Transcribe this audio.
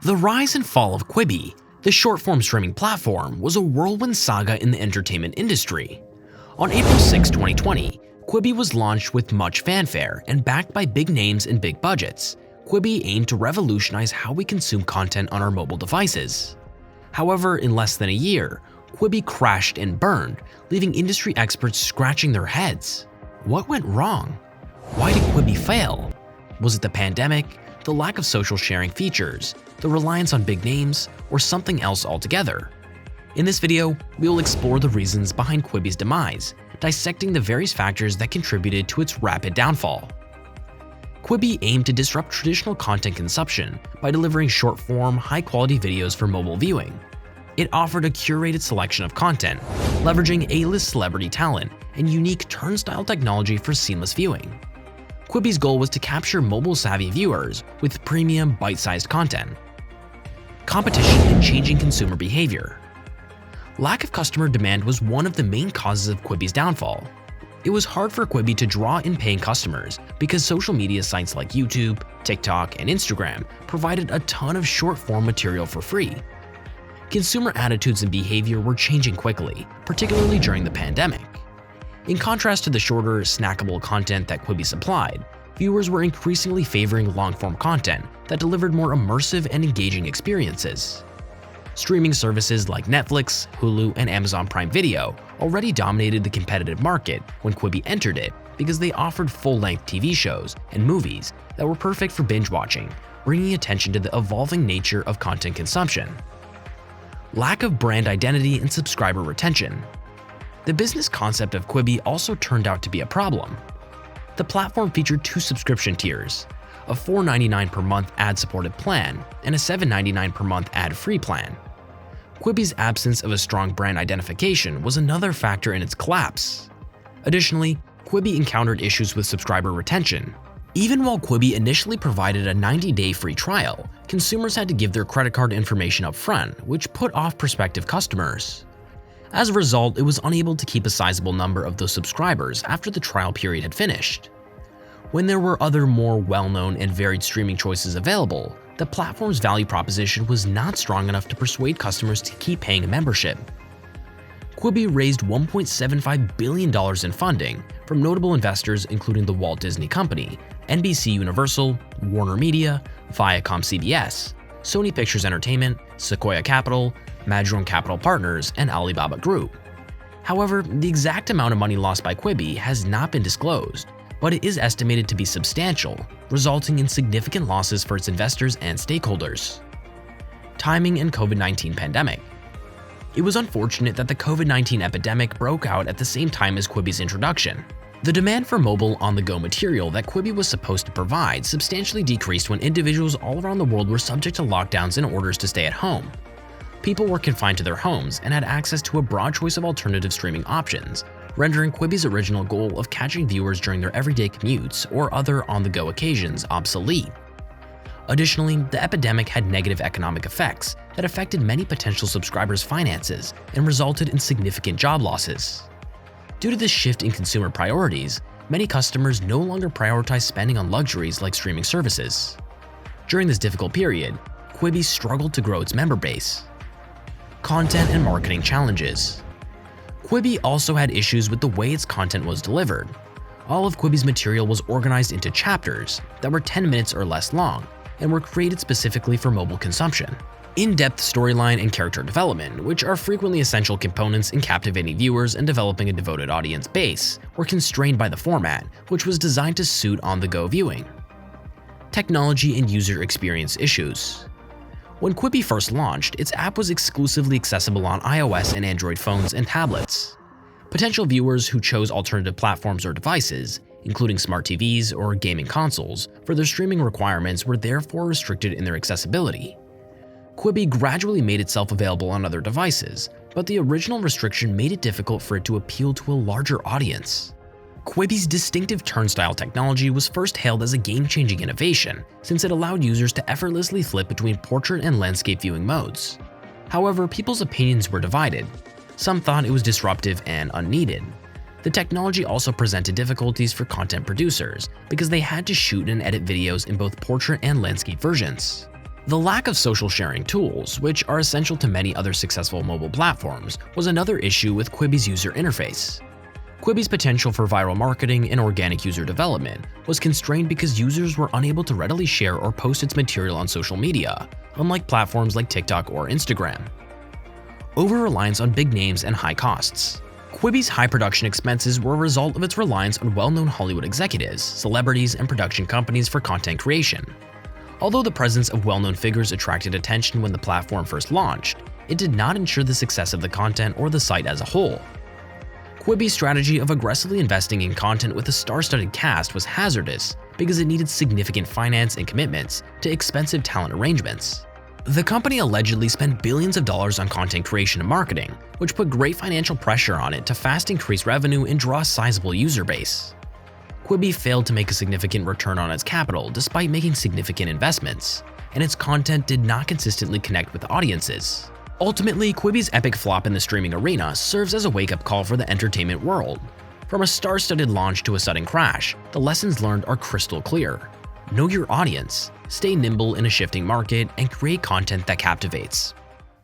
The rise and fall of Quibi, the short-form streaming platform, was a whirlwind saga in the entertainment industry. On April 6, 2020, Quibi was launched with much fanfare and backed by big names and big budgets. Quibi aimed to revolutionize how we consume content on our mobile devices. However, in less than a year, Quibi crashed and burned, leaving industry experts scratching their heads. What went wrong? Why did Quibi fail? Was it the pandemic, the lack of social sharing features, the reliance on big names, or something else altogether? In this video, we will explore the reasons behind Quibi's demise, dissecting the various factors that contributed to its rapid downfall. Quibi aimed to disrupt traditional content consumption by delivering short-form, high-quality videos for mobile viewing. It offered a curated selection of content, leveraging A-list celebrity talent and unique turnstile technology for seamless viewing. Quibi's goal was to capture mobile-savvy viewers with premium, bite-sized content. Competition and changing consumer behavior. Lack of customer demand was one of the main causes of Quibi's downfall. It was hard for Quibi to draw in paying customers because social media sites like YouTube, TikTok, and Instagram provided a ton of short-form material for free. Consumer attitudes and behavior were changing quickly, particularly during the pandemic. In contrast to the shorter, snackable content that Quibi supplied, viewers were increasingly favoring long-form content that delivered more immersive and engaging experiences. Streaming services like Netflix, Hulu, and Amazon Prime Video already dominated the competitive market when Quibi entered it because they offered full-length TV shows and movies that were perfect for binge-watching, bringing attention to the evolving nature of content consumption. Lack of brand identity and subscriber retention. The business concept of Quibi also turned out to be a problem. The platform featured two subscription tiers, a $4.99 per month ad-supported plan and a $7.99 per month ad-free plan. Quibi's absence of a strong brand identification was another factor in its collapse. Additionally, Quibi encountered issues with subscriber retention. Even while Quibi initially provided a 90-day free trial, consumers had to give their credit card information up front, which put off prospective customers. As a result, it was unable to keep a sizable number of those subscribers after the trial period had finished. When there were other more well-known and varied streaming choices available, the platform's value proposition was not strong enough to persuade customers to keep paying a membership. Quibi raised $1.75 billion in funding from notable investors including the Walt Disney Company, NBC Universal, Warner Media, Viacom CBS, Sony Pictures Entertainment, Sequoia Capital, Madrone Capital Partners, and Alibaba Group. However, the exact amount of money lost by Quibi has not been disclosed, but it is estimated to be substantial, resulting in significant losses for its investors and stakeholders. Timing and COVID-19 pandemic. It was unfortunate that the COVID-19 epidemic broke out at the same time as Quibi's introduction. The demand for mobile on-the-go material that Quibi was supposed to provide substantially decreased when individuals all around the world were subject to lockdowns and orders to stay at home. People were confined to their homes and had access to a broad choice of alternative streaming options, rendering Quibi's original goal of catching viewers during their everyday commutes or other on-the-go occasions obsolete. Additionally, the epidemic had negative economic effects that affected many potential subscribers' finances and resulted in significant job losses. Due to this shift in consumer priorities, many customers no longer prioritize spending on luxuries like streaming services. During this difficult period, Quibi struggled to grow its member base. Content and marketing challenges. Quibi also had issues with the way its content was delivered. All of Quibi's material was organized into chapters that were 10 minutes or less long and were created specifically for mobile consumption. In-depth storyline and character development, which are frequently essential components in captivating viewers and developing a devoted audience base, were constrained by the format, which was designed to suit on-the-go viewing. Technology and user experience issues. When Quibi first launched, its app was exclusively accessible on iOS and Android phones and tablets. Potential viewers who chose alternative platforms or devices, including smart TVs or gaming consoles, for their streaming requirements were therefore restricted in their accessibility. Quibi gradually made itself available on other devices, but the original restriction made it difficult for it to appeal to a larger audience. Quibi's distinctive turnstile technology was first hailed as a game-changing innovation since it allowed users to effortlessly flip between portrait and landscape viewing modes. However, people's opinions were divided. Some thought it was disruptive and unneeded. The technology also presented difficulties for content producers because they had to shoot and edit videos in both portrait and landscape versions. The lack of social sharing tools, which are essential to many other successful mobile platforms, was another issue with Quibi's user interface. Quibi's potential for viral marketing and organic user development was constrained because users were unable to readily share or post its material on social media, unlike platforms like TikTok or Instagram. Over-reliance on big names and high costs. Quibi's high production expenses were a result of its reliance on well-known Hollywood executives, celebrities, and production companies for content creation. Although the presence of well-known figures attracted attention when the platform first launched, it did not ensure the success of the content or the site as a whole. Quibi's strategy of aggressively investing in content with a star-studded cast was hazardous because it needed significant finance and commitments to expensive talent arrangements. The company allegedly spent billions of dollars on content creation and marketing, which put great financial pressure on it to fast increase revenue and draw a sizable user base. Quibi failed to make a significant return on its capital despite making significant investments, and its content did not consistently connect with audiences. Ultimately, Quibi's epic flop in the streaming arena serves as a wake-up call for the entertainment world. From a star-studded launch to a sudden crash, the lessons learned are crystal clear. Know your audience, stay nimble in a shifting market, and create content that captivates.